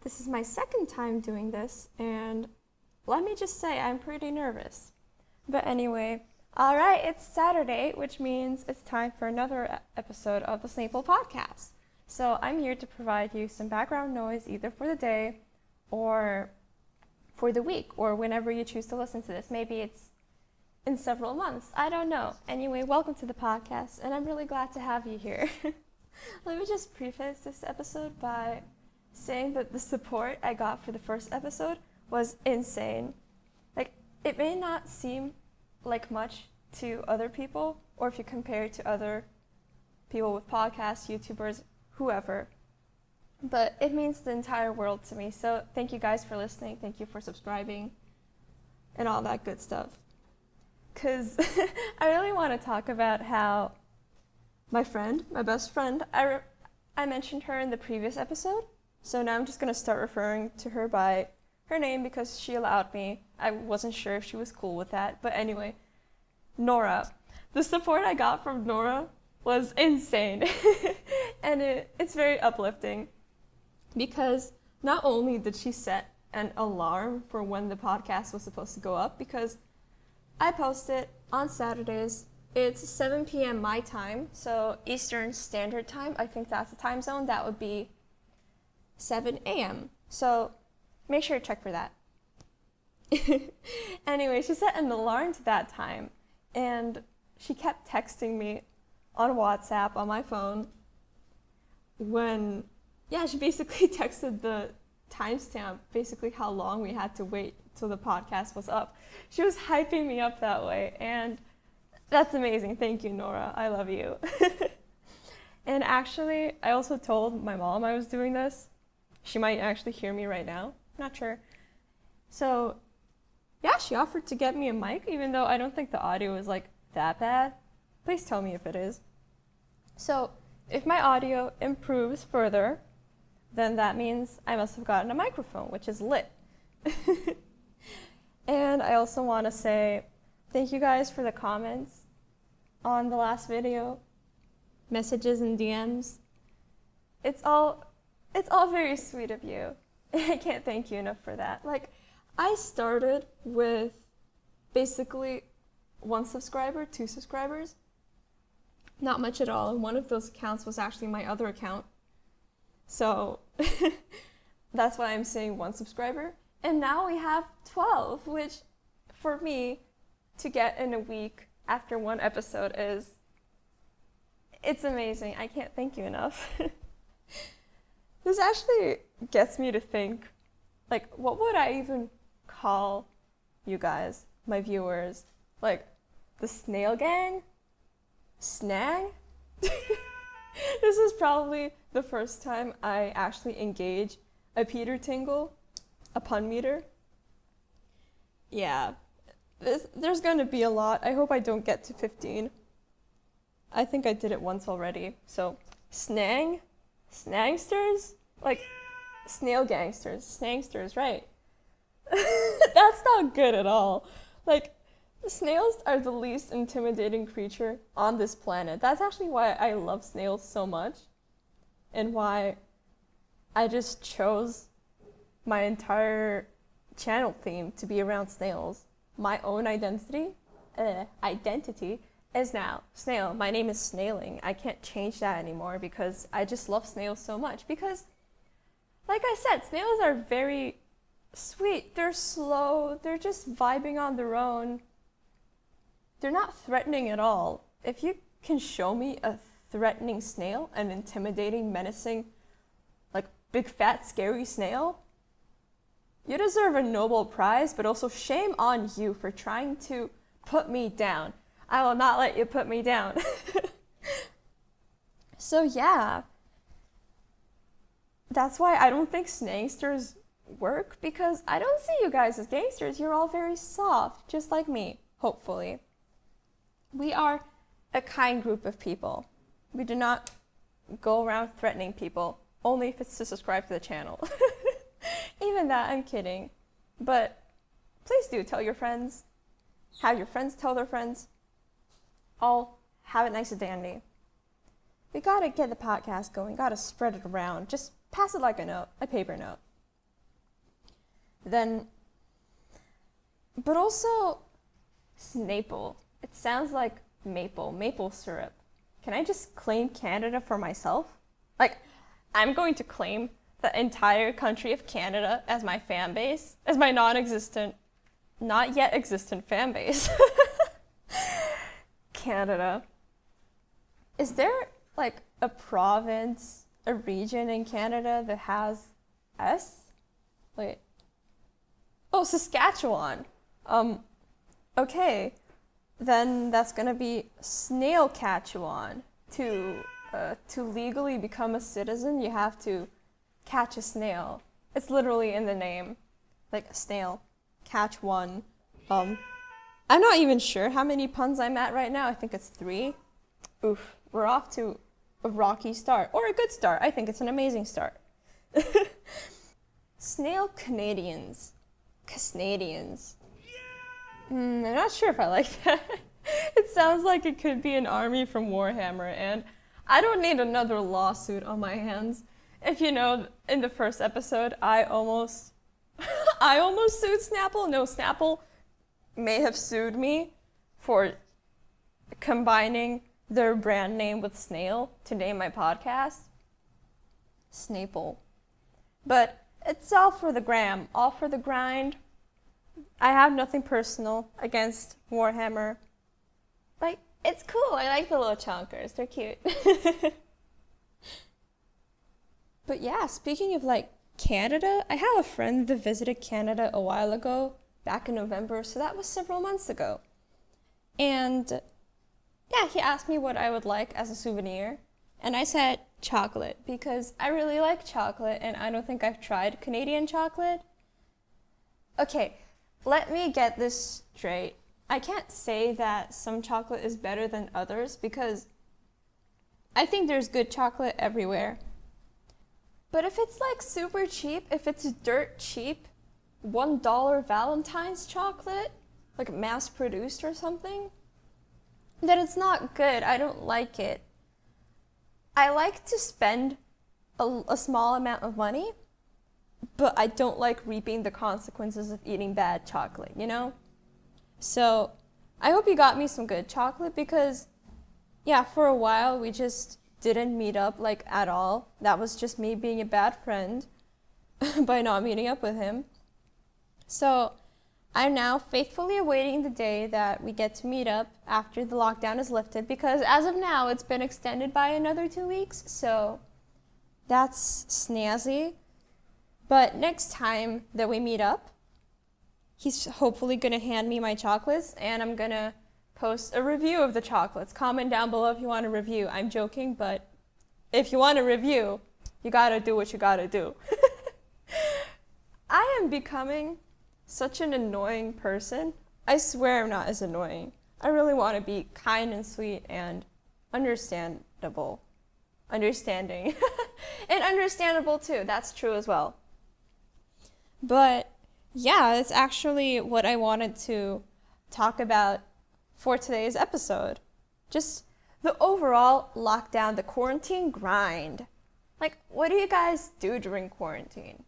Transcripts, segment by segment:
This is my second time doing this, and let me just say I'm pretty nervous. But anyway, alright, it's Saturday, which means it's time for another episode of the Snaipple podcast. So I'm here to provide you some background noise either for the day or for the week, or whenever you choose to listen to this. Maybe it's in several months. I don't know. Anyway, welcome to the podcast, and I'm really glad to have you here. Let me just preface this episode by saying that the support I got for the first episode was insane. Like, it may not seem like much to other people, or if you compare it to other people with podcasts, YouTubers, whoever, but it means the entire world to me. So thank you guys for listening. Thank you for subscribing and all that good stuff. Because I really want to talk about how my best friend, I mentioned her in the previous episode. So now I'm just going to start referring to her by her name because she allowed me. I wasn't sure if she was cool with that. But anyway, Nora. The support I got from Nora was insane. And it's very uplifting because not only did she set an alarm for when the podcast was supposed to go up, because I post it on Saturdays. It's 7 p.m. my time, so Eastern Standard Time. I think that's the time zone. That would be 7 a.m. So make sure to check for that. Anyway, she set an alarm to that time, and she kept texting me on WhatsApp on my phone she basically texted the timestamp, basically how long we had to wait till the podcast was up. She was hyping me up that way, and that's amazing. Thank you, Nora. I love you. And actually, I also told my mom I was doing this. She might actually hear me right now. Not sure. So, yeah, she offered to get me a mic, even though I don't think the audio is like that bad. Please tell me if it is. So, if my audio improves further, then that means I must have gotten a microphone, which is lit. And I also want to say thank you guys for the comments on the last video, messages and DMs. It's all very sweet of you. I can't thank you enough for that. Like, I started with basically 1 subscriber, 2 subscribers. Not much at all, and one of those accounts was actually my other account. So that's why I'm saying 1 subscriber. And now we have 12, which for me to get in a week after 1 episode it's amazing. I can't thank you enough. This actually gets me to think, like, what would I even call you guys, my viewers? Like, the Snail Gang? Snag? This is probably the first time I actually engage a Peter Tingle, a pun meter. Yeah, there's going to be a lot. I hope I don't get to 15. I think I did it once already. So, snagsters? Like, snail gangsters, snagsters, right? That's not good at all. Like, snails are the least intimidating creature on this planet. That's actually why I love snails so much, and why I just chose my entire channel theme to be around snails. My own identity is now snail. My name is Snailing. I can't change that anymore because I just love snails so much. Because, like I said, snails are very sweet. They're slow. They're just vibing on their own. They're not threatening at all. If you can show me a threatening snail, an intimidating, menacing, like big fat scary snail, you deserve a Nobel Prize, but also shame on you for trying to put me down. I will not let you put me down. So yeah, that's why I don't think snagsters work, because I don't see you guys as gangsters. You're all very soft, just like me, hopefully. We are a kind group of people. We do not go around threatening people, only if it's to subscribe to the channel. Even that, I'm kidding. But please do tell your friends. Have your friends tell their friends. All have it nice and dandy. We gotta get the podcast going, gotta spread it around. Just pass it like a note, a paper note. then, but also Snaipple. It sounds like maple syrup. Can I just claim Canada for myself? Like, I'm going to claim the entire country of Canada as my fan base, as my not yet existent fan base. Canada. Is there like a province, a region in Canada that has S? Wait. Oh, Saskatchewan. Okay. Then that's gonna be Snailcatchewan. To legally become a citizen, you have to catch a snail. It's literally in the name, like a snail. Catch one. I'm not even sure how many puns I'm at right now. I think it's 3. Oof, we're off to a rocky start, or a good start. I think it's an amazing start. Snail Canadians. Casnadians. I'm not sure if I like that. It sounds like it could be an army from Warhammer, and I don't need another lawsuit on my hands. If you know, in the first episode, I almost sued Snaipple. No, Snaipple may have sued me for combining their brand name with snail to name my podcast. Snaipple. But it's all for the gram, all for the grind. I have nothing personal against Warhammer. Like, it's cool. I like the little chonkers. They're cute. But yeah, speaking of like Canada, I have a friend that visited Canada a while ago, back in November, so that was several months ago. And yeah, he asked me what I would like as a souvenir, and I said chocolate, because I really like chocolate, and I don't think I've tried Canadian chocolate. Okay, let me get this straight. I can't say that some chocolate is better than others, because I think there's good chocolate everywhere. But if it's like super cheap, if it's dirt cheap, $1 Valentine's chocolate, like mass produced or something, then it's not good. I don't like it. I like to spend a small amount of money, but I don't like reaping the consequences of eating bad chocolate, you know? So I hope you got me some good chocolate, because yeah, for a while we just didn't meet up like at all. That was just me being a bad friend by not meeting up with him. So I'm now faithfully awaiting the day that we get to meet up after the lockdown is lifted, because as of now it's been extended by another 2 weeks, so that's snazzy. But next time that we meet up, he's hopefully gonna hand me my chocolates, and I'm gonna post a review of the chocolates. Comment down below if you want a review. I'm joking, but if you want a review, you gotta do what you gotta do. I am becoming such an annoying person. I swear I'm not as annoying. I really want to be kind and sweet and understanding. And understandable too. That's true as well. But yeah, it's actually what I wanted to talk about for today's episode. Just the overall lockdown, the quarantine grind. Like, what do you guys do during quarantine?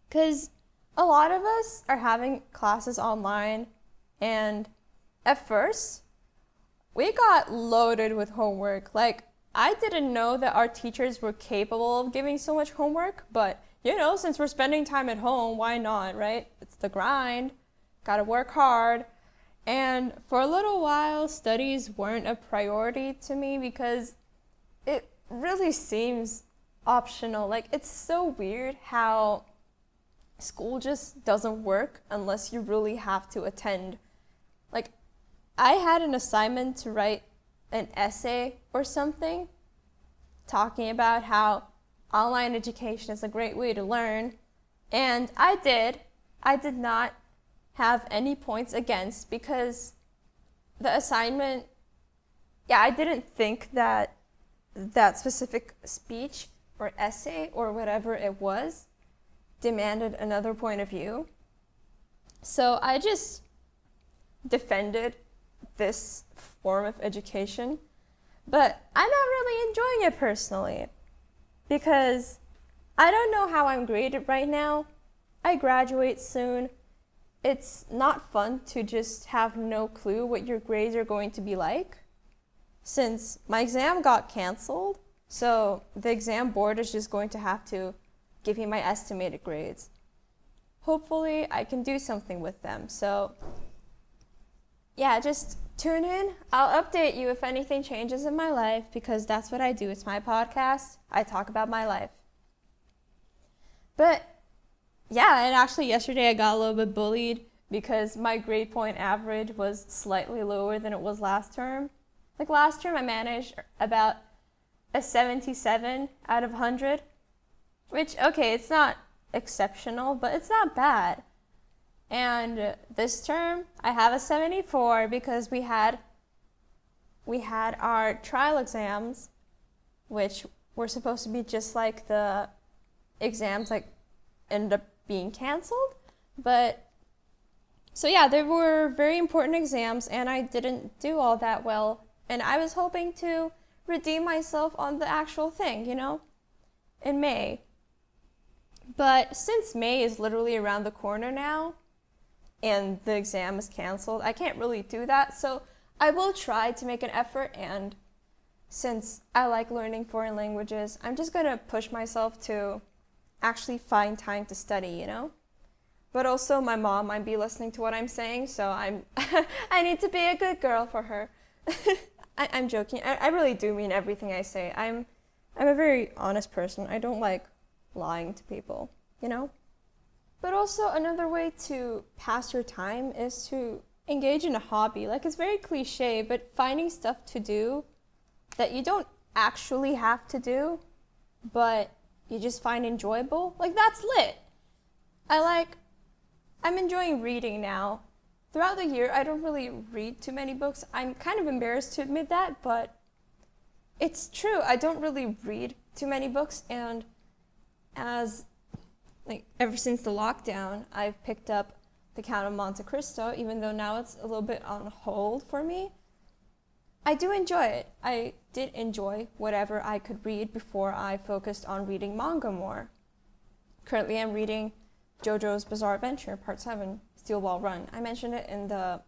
Because a lot of us are having classes online, and at first, we got loaded with homework. Like, I didn't know that our teachers were capable of giving so much homework, but, you know, since we're spending time at home, why not, right? It's the grind. Gotta work hard. And for a little while, studies weren't a priority to me, because it really seems optional. Like, it's so weird how school just doesn't work unless you really have to attend. Like, I had an assignment to write an essay or something talking about how online education is a great way to learn, and I did not have any points against, because the assignment, I didn't think that that specific speech or essay or whatever it was demanded another point of view. So I just defended this form of education, but I'm not really enjoying it personally, because I don't know how I'm graded right now, I graduate soon, it's not fun to just have no clue what your grades are going to be like. Since my exam got canceled, so the exam board is just going to have to give me my estimated grades. Hopefully I can do something with them. So yeah, just tune in. I'll update you if anything changes in my life, because that's what I do. It's my podcast. I talk about my life. But yeah, and actually yesterday I got a little bit bullied because my grade point average was slightly lower than it was last term. Like last term I managed about a 77 out of 100, which, okay, it's not exceptional, but it's not bad. And this term I have a 74 because we had our trial exams, which were supposed to be just like the exams, like ended up being canceled. But so yeah, they were very important exams and I didn't do all that well, and I was hoping to redeem myself on the actual thing, in May. But since May is literally around the corner now and the exam is canceled, I can't really do that. So I will try to make an effort, and since I like learning foreign languages, I'm just going to push myself to actually find time to study, But also my mom might be listening to what I'm saying, so I need to be a good girl for her. I'm joking. I really do mean everything I say. I'm a very honest person. I don't like lying to people, But also another way to pass your time is to engage in a hobby. Like, it's very cliche, but finding stuff to do that you don't actually have to do, but you just find enjoyable, like, that's lit. I'm enjoying reading now. Throughout the year, I don't really read too many books. I'm kind of embarrassed to admit that, but it's true. I don't really read too many books, and ever since the lockdown, I've picked up The Count of Monte Cristo, even though now it's a little bit on hold for me. I do enjoy it. I did enjoy whatever I could read before I focused on reading manga more. Currently, I'm reading JoJo's Bizarre Adventure, Part 7, Steel Ball Run. I mentioned it in the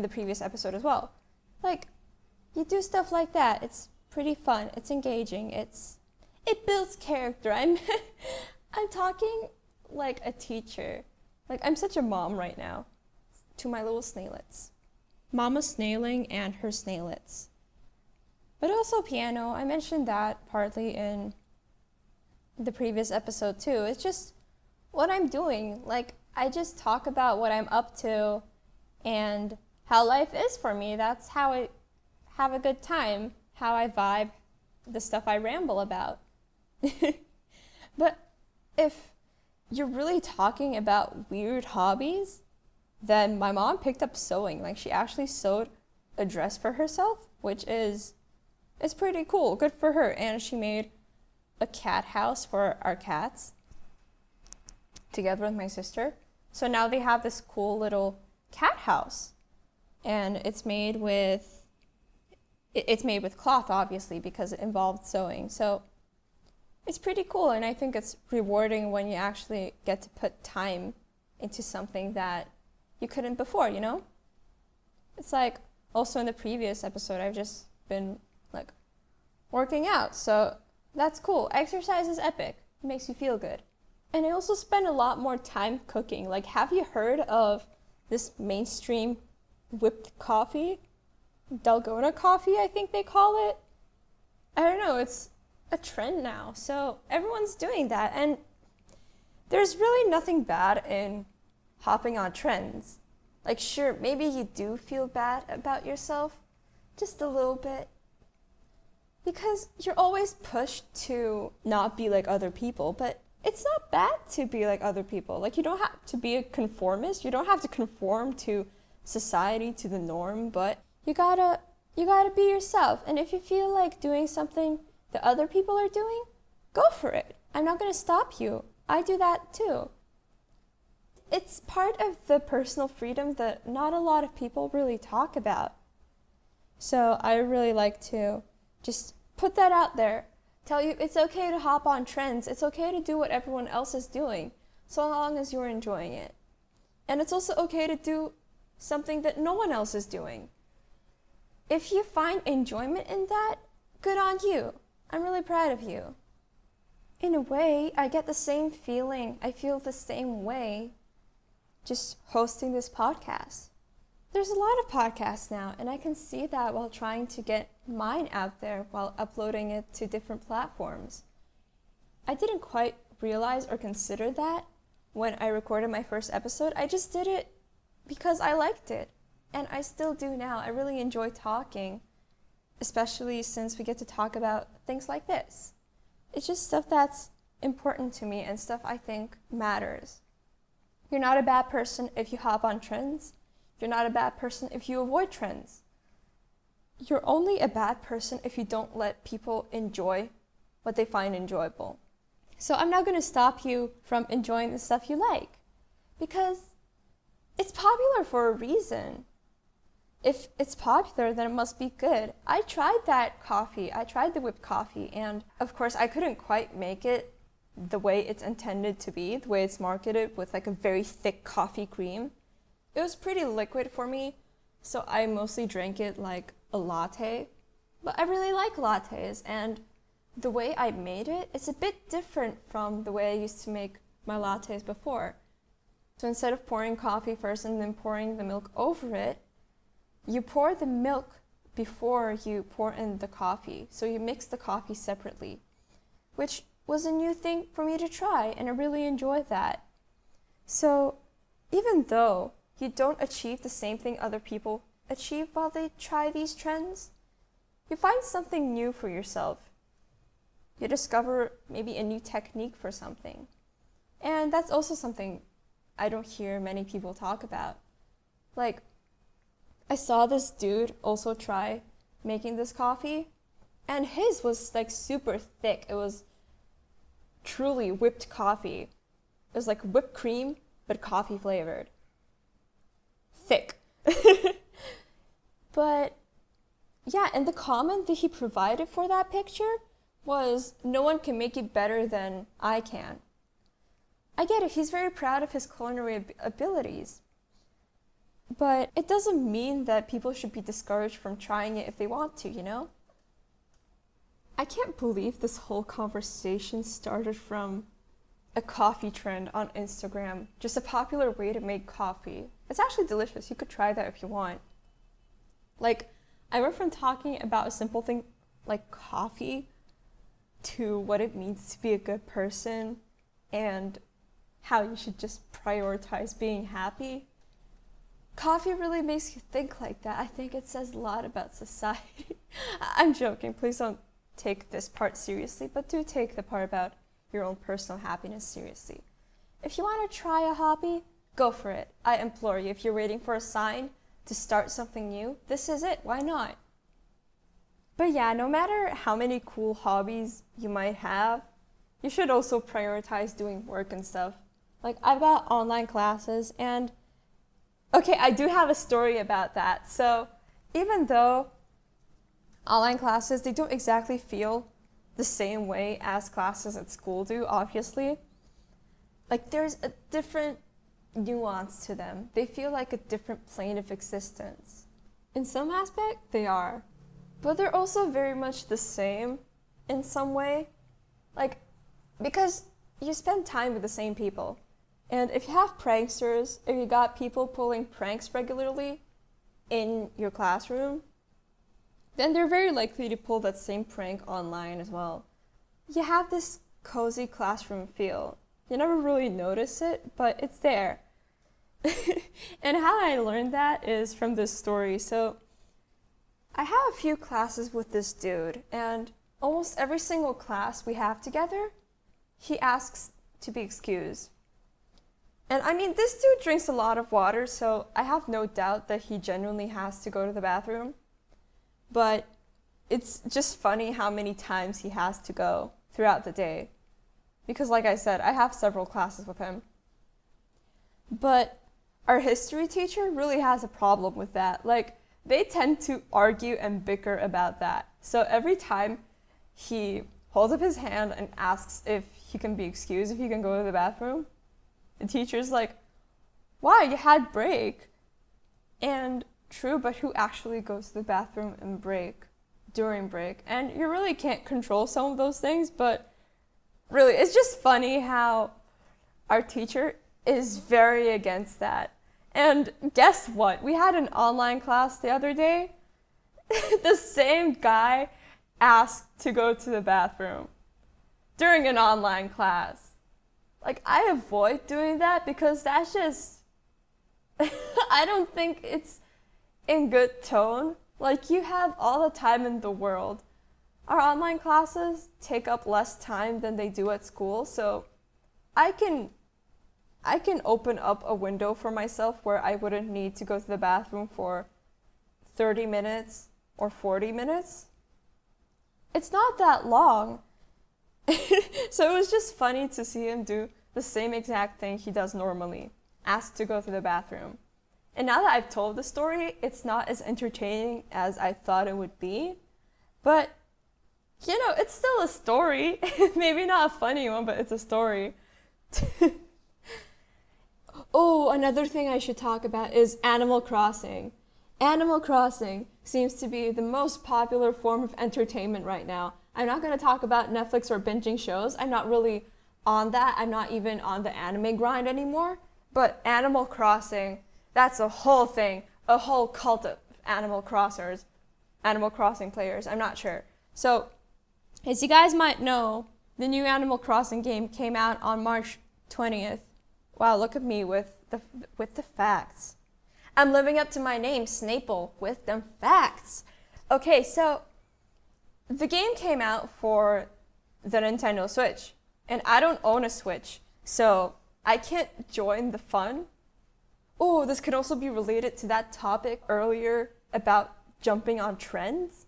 previous episode as well. Like, you do stuff like that. It's pretty fun. It's engaging. It builds character. I'm talking like a teacher. Like, I'm such a mom right now to my little snailets. Mama Snailing and her snailets. But also piano. I mentioned that partly in the previous episode too. It's just what I'm doing. Like, I just talk about what I'm up to and how life is for me. That's how I have a good time, how I vibe, the stuff I ramble about. But if you're really talking about weird hobbies, then my mom picked up sewing. Like, she actually sewed a dress for herself, which is pretty cool. Good for her. And she made a cat house for our cats together with my sister. So now they have this cool little cat house, and it's made with cloth, obviously, because it involved sewing. So it's pretty cool, and I think it's rewarding when you actually get to put time into something that you couldn't before, It's like, also in the previous episode, I've just been like working out, so that's cool. Exercise is epic. It makes you feel good. And I also spend a lot more time cooking. Like, have you heard of this mainstream whipped coffee? Dalgona coffee, I think they call it. I don't know, it's a trend now. So everyone's doing that. And there's really nothing bad in hopping on trends. Like, sure, maybe you do feel bad about yourself, just a little bit. Because you're always pushed to not be like other people, but it's not bad to be like other people. Like, you don't have to be a conformist. You don't have to conform to society, to the norm, but you gotta be yourself. And if you feel like doing something that other people are doing, go for it. I'm not gonna stop you. I do that too. It's part of the personal freedom that not a lot of people really talk about. So I really like to just put that out there. Tell you it's okay to hop on trends. It's okay to do what everyone else is doing. so long as you're enjoying it. And it's also okay to do something that no one else is doing. If you find enjoyment in that, good on you. I'm really proud of you. In a way, I get the same feeling. I feel the same way just hosting this podcast. There's a lot of podcasts now, and I can see that while trying to get mine out there while uploading it to different platforms. I didn't quite realize or consider that when I recorded my first episode. I just did it because I liked it, and I still do now. I really enjoy talking, especially since we get to talk about things like this. It's just stuff that's important to me and stuff I think matters. You're not a bad person if you hop on trends. You're not a bad person if you avoid trends. You're only a bad person if you don't let people enjoy what they find enjoyable. So I'm not going to stop you from enjoying the stuff you like, because it's popular for a reason. If it's popular, then it must be good. I tried that coffee. I tried the whipped coffee, and of course I couldn't quite make it the way it's intended to be, the way it's marketed with like a very thick coffee cream. It was pretty liquid for me, so I mostly drank it like a latte. But I really like lattes, and the way I made it is a bit different from the way I used to make my lattes before. So instead of pouring coffee first and then pouring the milk over it, you pour the milk before you pour in the coffee. So you mix the coffee separately, which was a new thing for me to try, and I really enjoyed that. So even though you don't achieve the same thing other people achieve while they try these trends, you find something new for yourself. You discover maybe a new technique for something. And that's also something I don't hear many people talk about. Like, I saw this dude also try making this coffee, and his was like super thick. It was truly whipped coffee. It was like whipped cream, but coffee flavored. Thick. But yeah, and the comment that he provided for that picture was, no one can make it better than I can. I get it, he's very proud of his culinary abilities. But it doesn't mean that people should be discouraged from trying it if they want to, you know? I can't believe this whole conversation started from a coffee trend on Instagram, just a popular way to make coffee. It's actually delicious. You could try that if you want. Like, I went from talking about a simple thing like coffee to what it means to be a good person and how you should just prioritize being happy. Coffee really makes you think like that. I think it says a lot about society. I'm joking. Please don't take this part seriously, but do take the part about your own personal happiness seriously. If you want to try a hobby, go for it. I implore you. If you're waiting for a sign to start something new, this is it. Why not? But yeah, no matter how many cool hobbies you might have, you should also prioritize doing work and stuff. Like, I've got online classes, and okay, I do have a story about that. So even though online classes, they don't exactly feel the same way as classes at school do, obviously. Like, there's a different nuance to them. They feel like a different plane of existence. In some aspect, they are. But they're also very much the same in some way. Like, because you spend time with the same people. And if you have pranksters, if you got people pulling pranks regularly in your classroom, then they're very likely to pull that same prank online as well. You have this cozy classroom feel. You never really notice it, but it's there. And how I learned that is from this story. So I have a few classes with this dude, and almost every single class we have together, he asks to be excused. And I mean, this dude drinks a lot of water, so I have no doubt that he genuinely has to go to the bathroom. But it's just funny how many times he has to go throughout the day. Because like I said, I have several classes with him. But our history teacher really has a problem with that. Like, they tend to argue and bicker about that. So every time he holds up his hand and asks if he can be excused, if he can go to the bathroom, the teacher's like, why, you had break. And true, but who actually goes to the bathroom and during break? And you really can't control some of those things, but really, it's just funny how our teacher is very against that. And guess what? We had an online class the other day. The same guy asked to go to the bathroom during an online class. Like, I avoid doing that because that's just, I don't think it's in good tone. Like, you have all the time in the world. Our online classes take up less time than they do at school, so I can open up a window for myself where I wouldn't need to go to the bathroom for 30 minutes or 40 minutes. It's not that long. So it was just funny to see him do the same exact thing he does normally, ask to go to the bathroom. And now that I've told the story, it's not as entertaining as I thought it would be. But, you know, it's still a story. Maybe not a funny one, but it's a story. Oh, another thing I should talk about is Animal Crossing. Animal Crossing seems to be the most popular form of entertainment right now. I'm not going to talk about Netflix or binging shows. I'm not really on that. I'm not even on the anime grind anymore. But Animal Crossing, that's a whole thing, a whole cult of Animal Crossing players. I'm not sure. So, as you guys might know, the new Animal Crossing game came out on March 20th. Wow, look at me with the facts. I'm living up to my name, Snaipple, with them facts. Okay, so the game came out for the Nintendo Switch, and I don't own a Switch, so I can't join the fun. Oh, this could also be related to that topic earlier about jumping on trends.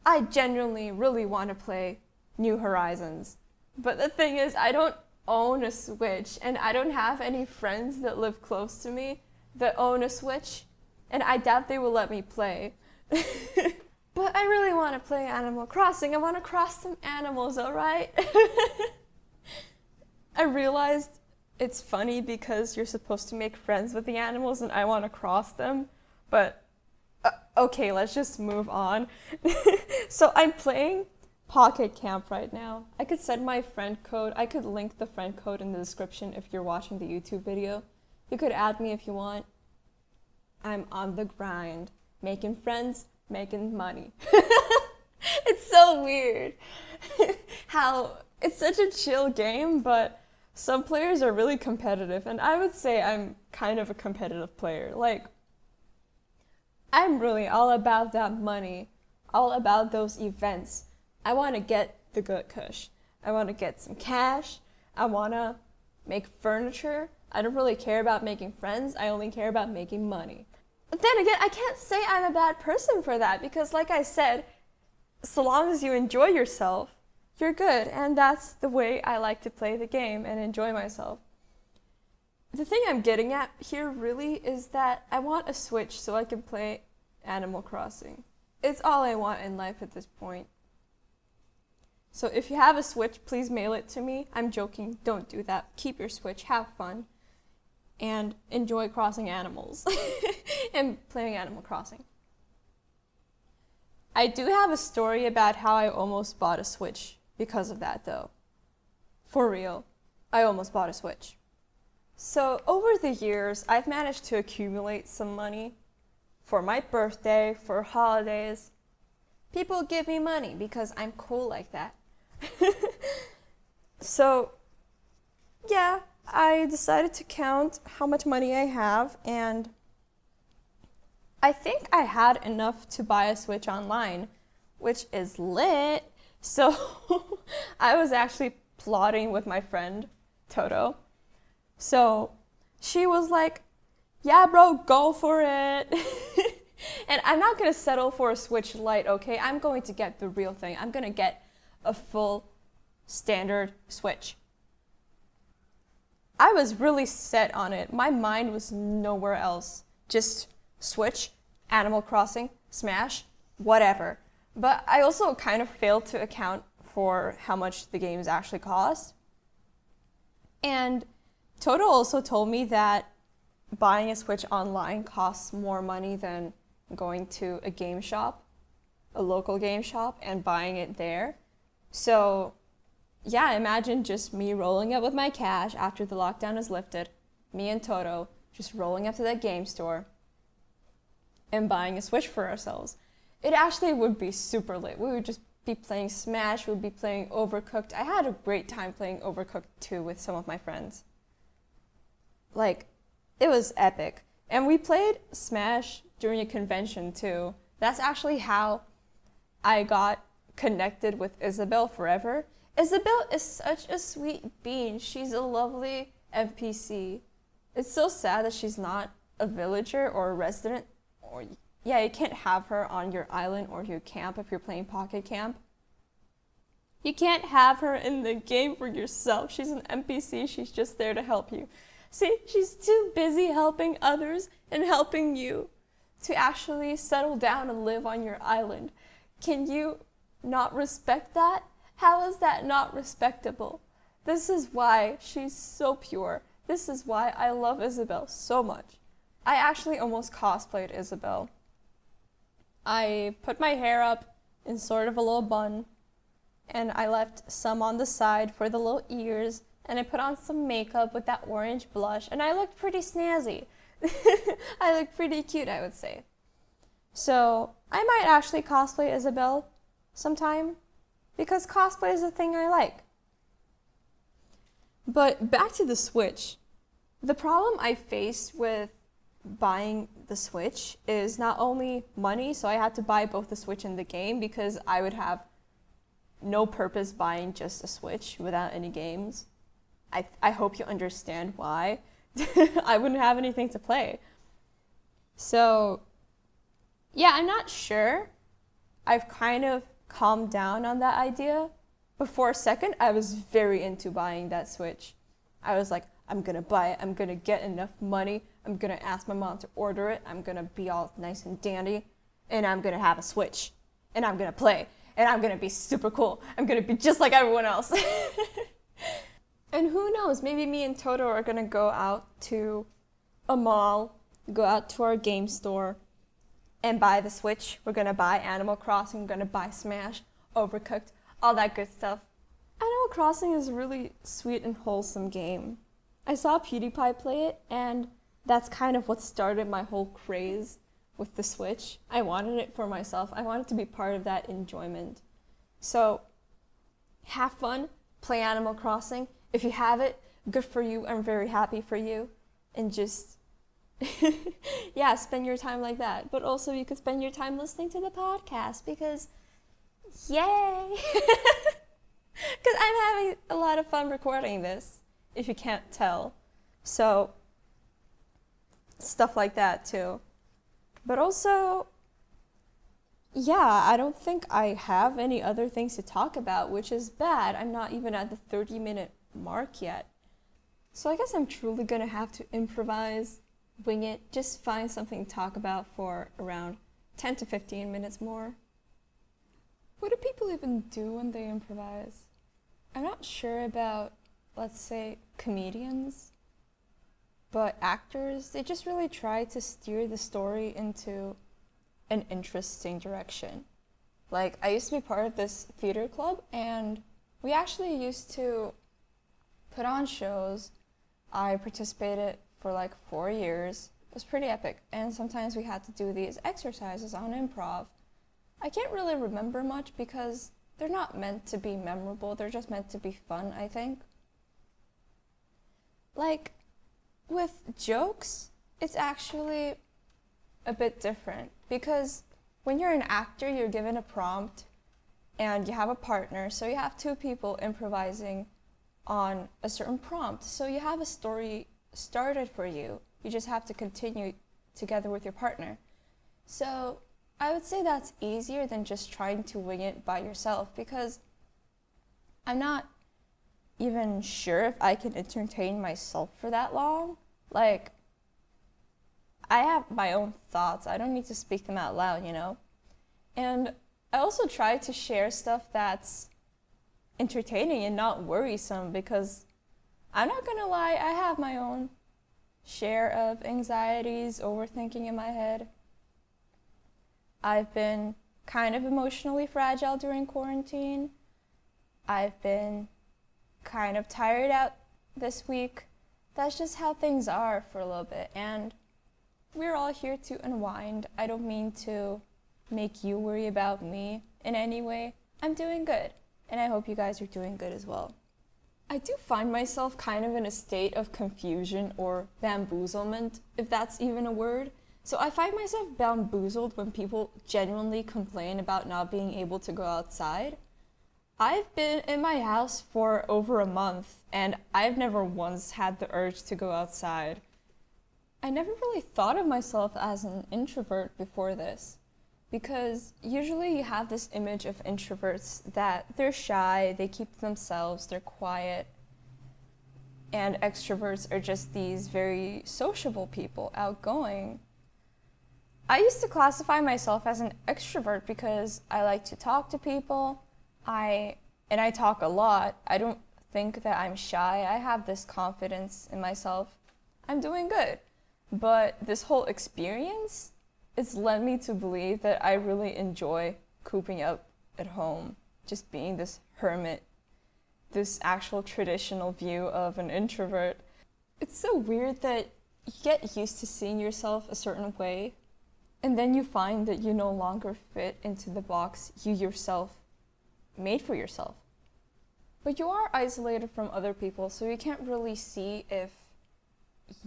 I genuinely really want to play New Horizons, but the thing is, I don't own a Switch, and I don't have any friends that live close to me that own a Switch, and I doubt they will let me play. But I really want to play Animal Crossing. I want to cross some animals, alright? I realized it's funny because you're supposed to make friends with the animals and I want to cross them, but okay, let's just move on. So I'm playing Pocket Camp right now. I could send my friend code. I could link the friend code in the description if you're watching the YouTube video. You could add me if you want. I'm on the grind, making friends, making money. It's so weird how it's such a chill game, but some players are really competitive, and I would say I'm kind of a competitive player. Like, I'm really all about that money, all about those events. I want to get the good kush. I want to get some cash. I want to make furniture. I don't really care about making friends. I only care about making money. But then again, I can't say I'm a bad person for that because, like I said, so long as you enjoy yourself, you're good. And that's the way I like to play the game and enjoy myself. The thing I'm getting at here really is that I want a Switch so I can play Animal Crossing. It's all I want in life at this point. So if you have a Switch, please mail it to me. I'm joking. Don't do that. Keep your Switch. Have fun. And enjoy crossing animals and playing Animal Crossing. I do have a story about how I almost bought a Switch because of that, though. For real. I almost bought a Switch. So over the years, I've managed to accumulate some money for my birthday, for holidays. People give me money because I'm cool like that. So, yeah, I decided to count how much money I have, and I think I had enough to buy a Switch online, which is lit. So I was actually plotting with my friend, Toto. So she was like, yeah, bro, go for it. And I'm not going to settle for a Switch Lite, okay? I'm going to get the real thing. I'm going to get a full standard Switch. I was really set on it. My mind was nowhere else. Just Switch, Animal Crossing, Smash, whatever. But I also kind of failed to account for how much the games actually cost. And Toto also told me that buying a Switch online costs more money than going to a game shop, a local game shop, and buying it there. So, yeah, imagine just me rolling up with my cash after the lockdown is lifted, me and Toto just rolling up to that game store and buying a Switch for ourselves. It actually would be super lit. We would just be playing Smash, we would be playing Overcooked. I had a great time playing Overcooked 2 with some of my friends. Like, it was epic. And we played Smash during a convention too. That's actually how I got connected with Isabelle forever. Isabelle is such a sweet bean. She's a lovely NPC. It's so sad that she's not a villager or a resident. Or yeah, you can't have her on your island or your camp if you're playing Pocket Camp. You can't have her in the game for yourself. She's an NPC. She's just there to help you. See, she's too busy helping others and helping you to actually settle down and live on your island. Can you not respect that? How is that not respectable? This is why she's so pure. This is why I love Isabelle so much. I actually almost cosplayed Isabelle. I put my hair up in sort of a little bun, and I left some on the side for the little ears, and I put on some makeup with that orange blush, and I looked pretty snazzy. I looked pretty cute, I would say. So I might actually cosplay Isabelle sometime, because cosplay is a thing I like. But back to the Switch. The problem I faced with buying the Switch is not only money, so I had to buy both the Switch and the game because I would have no purpose buying just a Switch without any games. I hope you understand why. I wouldn't have anything to play. So, yeah, I'm not sure. I've kind of calmed down on that idea. But for a second, I was very into buying that Switch. I was like, I'm gonna buy it. I'm gonna get enough money. I'm gonna ask my mom to order it. I'm gonna be all nice and dandy. And I'm gonna have a Switch. And I'm gonna play. And I'm gonna be super cool. I'm gonna be just like everyone else. And who knows, maybe me and Toto are gonna go out to a mall, go out to our game store, and buy the Switch. We're gonna buy Animal Crossing, we're gonna buy Smash, Overcooked, all that good stuff. Animal Crossing is a really sweet and wholesome game. I saw PewDiePie play it, and that's kind of what started my whole craze with the Switch. I wanted it for myself. I wanted to be part of that enjoyment. So, have fun, play Animal Crossing. If you have it, good for you. I'm very happy for you. And just, yeah, spend your time like that. But also you could spend your time listening to the podcast because, yay! Because I'm having a lot of fun recording this, if you can't tell. So, stuff like that too. But also, yeah, I don't think I have any other things to talk about, which is bad. I'm not even at the 30-minute mark yet. So I guess I'm truly gonna have to improvise, wing it, just find something to talk about for around 10 to 15 minutes more. What do people even do when they improvise? I'm not sure about, let's say, comedians, but actors, they just really try to steer the story into an interesting direction. Like, I used to be part of this theater club, and we actually used to put on shows. I participated for like 4 years. It was pretty epic, and sometimes we had to do these exercises on improv. I can't really remember much because they're not meant to be memorable, they're just meant to be fun, I think. Like, with jokes, it's actually a bit different because when you're an actor, you're given a prompt and you have a partner, so you have two people improvising on a certain prompt. So you have a story started for you. You just have to continue together with your partner. So I would say that's easier than just trying to wing it by yourself because I'm not even sure if I can entertain myself for that long. Like, I have my own thoughts. I don't need to speak them out loud, you know? And I also try to share stuff that's entertaining and not worrisome because I'm not gonna lie, I have my own share of anxieties, overthinking in my head. I've been kind of emotionally fragile during quarantine. I've been kind of tired out this week. That's just how things are for a little bit, and we're all here to unwind. I don't mean to make you worry about me in any way. I'm doing good, and I hope you guys are doing good as well. I do find myself kind of in a state of confusion or bamboozlement, if that's even a word. So I find myself bamboozled when people genuinely complain about not being able to go outside. I've been in my house for over a month, and I've never once had the urge to go outside. I never really thought of myself as an introvert before this, because usually you have this image of introverts that they're shy, they keep to themselves, they're quiet, and extroverts are just these very sociable people, outgoing. I used to classify myself as an extrovert because I like to talk to people, I talk a lot. I don't think that I'm shy. I have this confidence in myself. I'm doing good. But this whole experience, it's led me to believe that I really enjoy cooping up at home, just being this hermit, this actual traditional view of an introvert. It's so weird that you get used to seeing yourself a certain way, and then you find that you no longer fit into the box you yourself made for yourself. But you are isolated from other people, so you can't really see if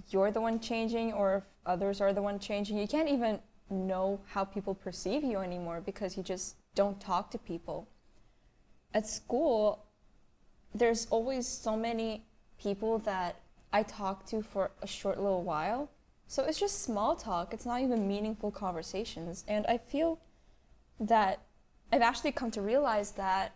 you're the one changing or if others are the one changing. You can't even know how people perceive you anymore because you just don't talk to people. At school, there's always so many people that I talk to for a short little while. So it's just small talk. It's not even meaningful conversations. And I feel that I've actually come to realize that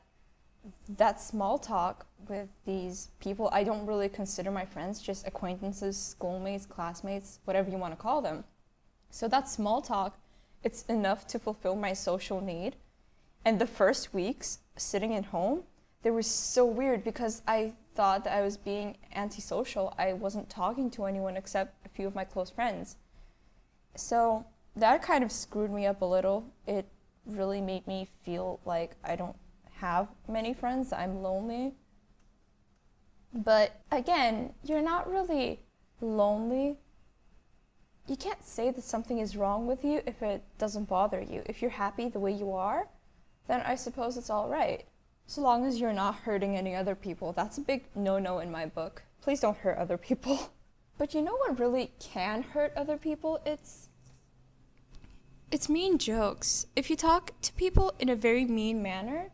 small talk with these people I don't really consider my friends, just acquaintances, schoolmates, classmates, whatever you want to call them. So that small talk, it's enough to fulfill my social need. And the first weeks sitting at home, they were so weird because I thought that I was being antisocial. I wasn't talking to anyone except a few of my close friends. So that kind of screwed me up a little. It really made me feel like I don't have many friends. I'm lonely. But again, you're not really lonely. You can't say that something is wrong with you if it doesn't bother you. If you're happy the way you are, then I suppose it's all right. So long as you're not hurting any other people. That's a big no-no in my book. Please don't hurt other people. But you know what really can hurt other people? It's mean jokes. If you talk to people in a very mean manner,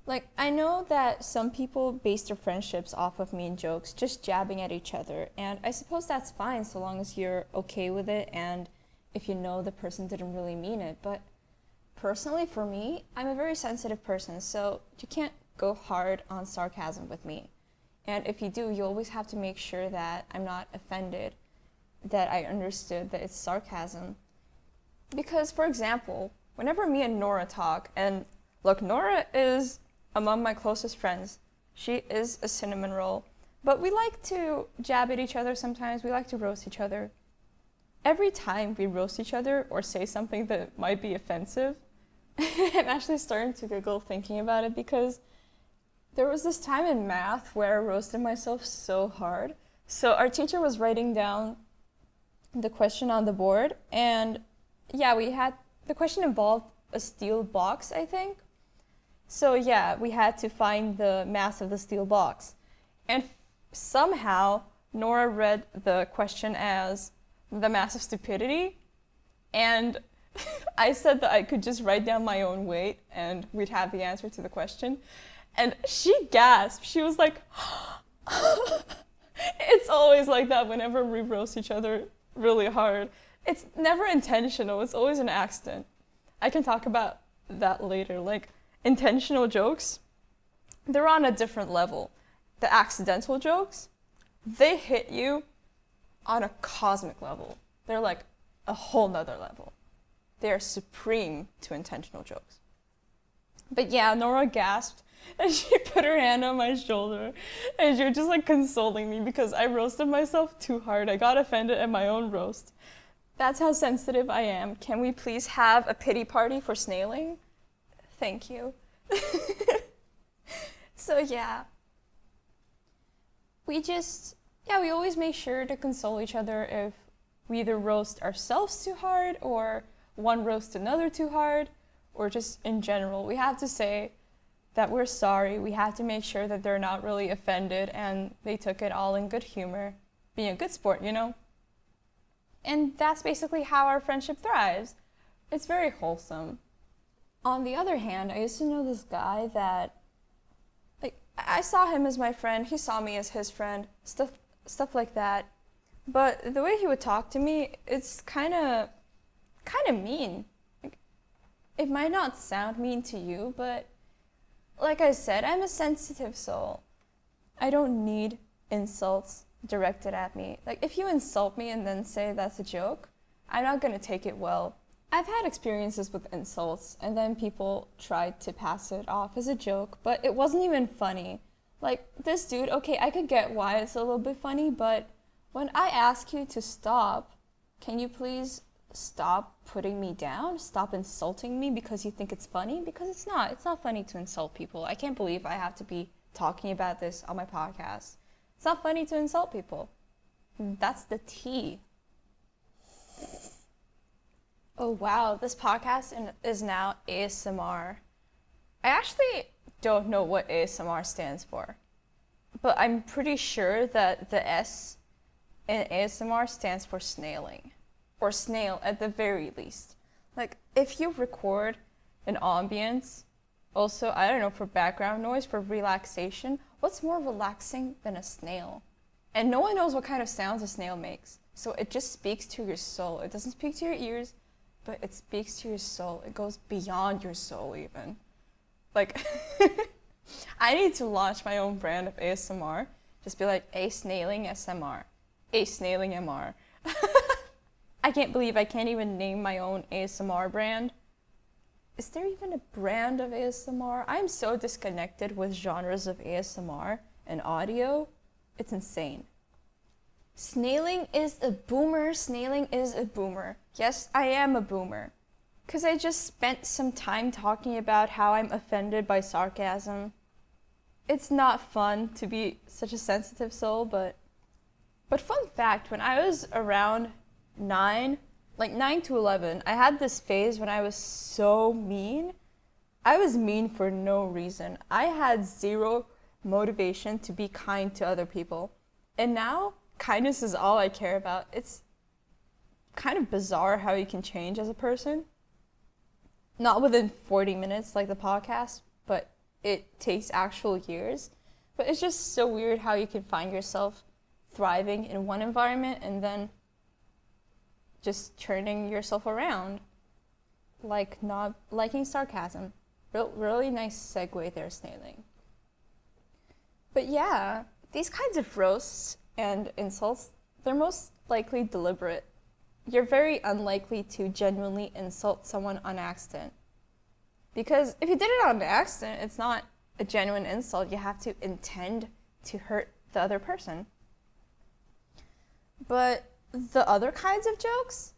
like, I know that some people base their friendships off of mean jokes, just jabbing at each other, and I suppose that's fine so long as you're okay with it and if you know the person didn't really mean it. But personally, for me, I'm a very sensitive person, so you can't go hard on sarcasm with me. And if you do, you always have to make sure that I'm not offended, that I understood that it's sarcasm. Because, for example, whenever me and Nora talk, and look, Nora is among my closest friends. She is a cinnamon roll. But we like to jab at each other sometimes. We like to roast each other. Every time we roast each other or say something that might be offensive, I'm actually starting to giggle thinking about it because there was this time in math where I roasted myself so hard. So our teacher was writing down the question on the board, and yeah, the question involved a steel box, I think. So yeah, we had to find the mass of the steel box. And somehow, Nora read the question as the mass of stupidity. And I said that I could just write down my own weight and we'd have the answer to the question. And she gasped. She was like, it's always like that whenever we roast each other really hard. It's never intentional. It's always an accident. I can talk about that later. Like, intentional jokes, they're on a different level. The accidental jokes, they hit you on a cosmic level. They're like a whole nother level. They are supreme to intentional jokes. But yeah, Nora gasped And she put her hand on my shoulder and she was just like consoling me because I roasted myself too hard. I got offended at my own roast. That's how sensitive I am. Can we please have a pity party for Snailing? Thank you. So yeah. We always make sure to console each other if we either roast ourselves too hard or one roasts another too hard, or just in general. We have to say that we're sorry. We have to make sure that they're not really offended and they took it all in good humor, being a good sport, you know? And that's basically how our friendship thrives. It's very wholesome. On the other hand, I used to know this guy that, like, I saw him as my friend, he saw me as his friend, stuff like that. But the way he would talk to me, it's kind of mean. Like, it might not sound mean to you, but like I said, I'm a sensitive soul. I don't need insults directed at me. Like, if you insult me and then say that's a joke, I'm not gonna take it well. I've had experiences with insults, and then people tried to pass it off as a joke, but it wasn't even funny. Like, this dude, okay, I could get why it's a little bit funny, but when I ask you to stop, can you please stop putting me down? Stop insulting me because you think it's funny? Because it's not. It's not funny to insult people. I can't believe I have to be talking about this on my podcast. It's not funny to insult people. That's the tea. Oh wow, this podcast is now ASMR. I actually don't know what ASMR stands for, but I'm pretty sure that the S in ASMR stands for snailing, or snail at the very least. Like, if you record an ambience, also, I don't know, for background noise, for relaxation, what's more relaxing than a snail? And no one knows what kind of sounds a snail makes, so it just speaks to your soul. It doesn't speak to your ears, but it speaks to your soul. It goes beyond your soul, even. Like, I need to launch my own brand of ASMR. Just be like, A Snailing SMR. A Snailing MR. I can't believe I can't even name my own ASMR brand. Is there even a brand of ASMR? I'm so disconnected with genres of ASMR and audio. It's insane. Snailing is a boomer. Snailing is a boomer. Yes, I am a boomer. Because I just spent some time talking about how I'm offended by sarcasm. It's not fun to be such a sensitive soul, but fun fact, when I was around 9 to 11, I had this phase when I was so mean. I was mean for no reason. I had zero motivation to be kind to other people. And now, kindness is all I care about. It's kind of bizarre how you can change as a person. Not within 40 minutes like the podcast, but it takes actual years. But it's just so weird how you can find yourself thriving in one environment and then just turning yourself around, like not liking sarcasm. Really nice segue there, Snailing. But yeah, these kinds of roasts and insults, they're most likely deliberate. You're very unlikely to genuinely insult someone on accident. Because if you did it on accident, it's not a genuine insult. You have to intend to hurt the other person. But the other kinds of jokes,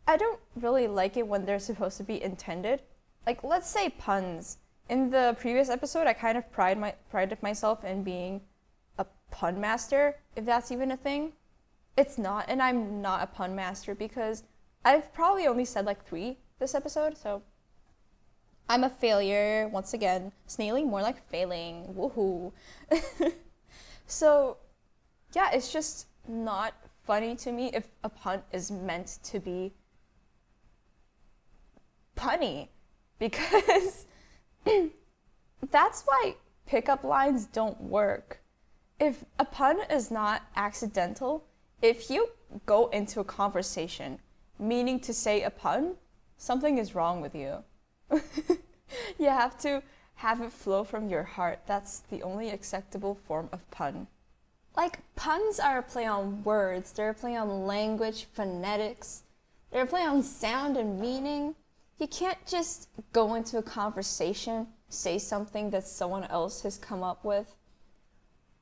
I don't really like it when they're supposed to be intended. Like, let's say puns. In the previous episode, I kind of prided myself in being a pun master, if that's even a thing. It's not, and I'm not a pun master because I've probably only said like 3 this episode, so I'm a failure, once again. Snailing, more like failing, woohoo. So, yeah, it's just not funny to me if a pun is meant to be punny, because that's why pickup lines don't work. If a pun is not accidental, if you go into a conversation meaning to say a pun, something is wrong with you. You have to have it flow from your heart. That's the only acceptable form of pun. Like, puns are a play on words, they're a play on language, phonetics, they're a play on sound and meaning. You can't just go into a conversation say something that someone else has come up with.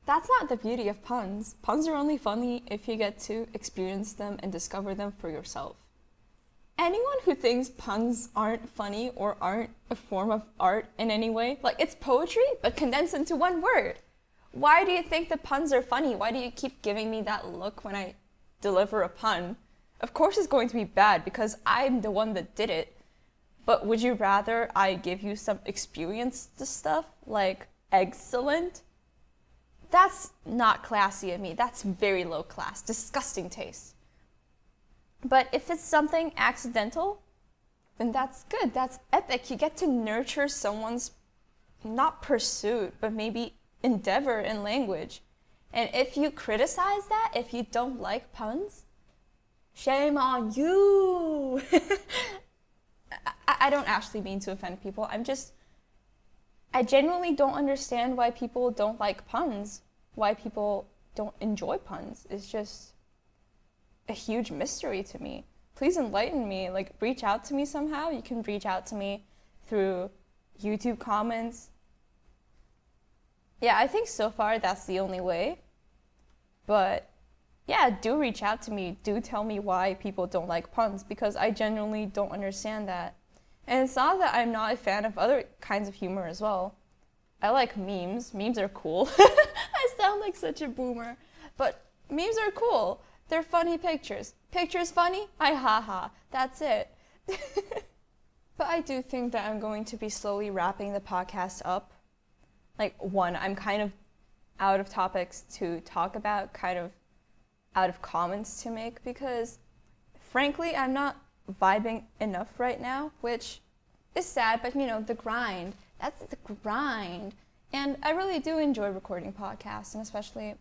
That's not the beauty of puns. Puns are only funny if you get to experience them and discover them for yourself. Anyone who thinks puns aren't funny or aren't a form of art in any way, like it's poetry but condensed into one word. Why do you think the puns are funny? Why do you keep giving me that look when I deliver a pun? Of course it's going to be bad because I'm the one that did it. But would you rather I give you some experience to stuff like excellent? That's not classy of me. That's very low class. Disgusting taste. But if it's something accidental, then that's good. That's epic. You get to nurture someone's, not pursuit, but maybe endeavor in language. And if you criticize that, if you don't like puns, shame on you. I don't actually mean to offend people. I genuinely don't understand why people don't like puns, why people don't enjoy puns. It's just a huge mystery to me. Please enlighten me, like reach out to me somehow. You can reach out to me through YouTube comments. Yeah, I think so far that's the only way. But yeah, do reach out to me. Do tell me why people don't like puns because I genuinely don't understand that. And it's not that I'm not a fan of other kinds of humor as well. I like memes. Memes are cool. I sound like such a boomer. But memes are cool. They're funny pictures. Pictures funny? I haha. That's it. But I do think that I'm going to be slowly wrapping the podcast up. Like, one, I'm kind of out of topics to talk about, kind of out of comments to make, because frankly, I'm not vibing enough right now, which is sad, but you know, the grind. That's the grind. And I really do enjoy recording podcasts, and especially,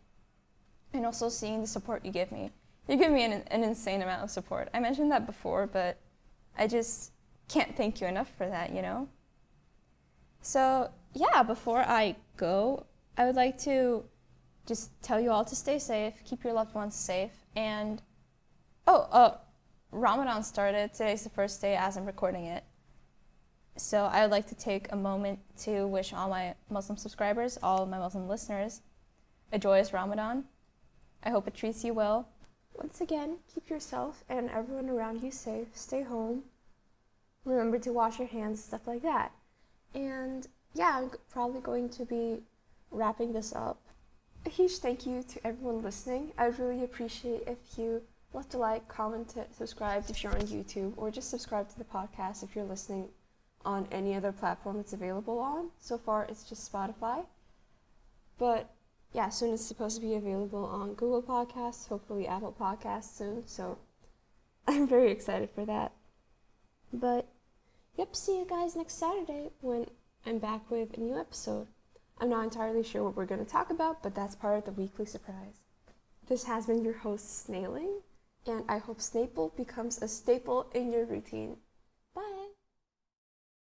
and also seeing the support you give me. You give me an insane amount of support. I mentioned that before, but I just can't thank you enough for that, you know? So, yeah, before I go, I would like to just tell you all to stay safe, keep your loved ones safe, and Ramadan started. Today's the first day as I'm recording it. So I would like to take a moment to wish all my Muslim subscribers, all of my Muslim listeners, a joyous Ramadan. I hope it treats you well. Once again, keep yourself and everyone around you safe. Stay home. Remember to wash your hands, stuff like that. And yeah, I'm probably going to be wrapping this up. A huge thank you to everyone listening. I would really appreciate if you left a like, comment, subscribe if you're on YouTube, or just subscribe to the podcast if you're listening on any other platform it's available on. So far, it's just Spotify. But yeah, soon it's supposed to be available on Google Podcasts, hopefully Apple Podcasts soon. So I'm very excited for that. But yep, see you guys next Saturday when I'm back with a new episode. I'm not entirely sure what we're going to talk about, but that's part of the weekly surprise. This has been your host, Snailing, and I hope Snaipple becomes a staple in your routine.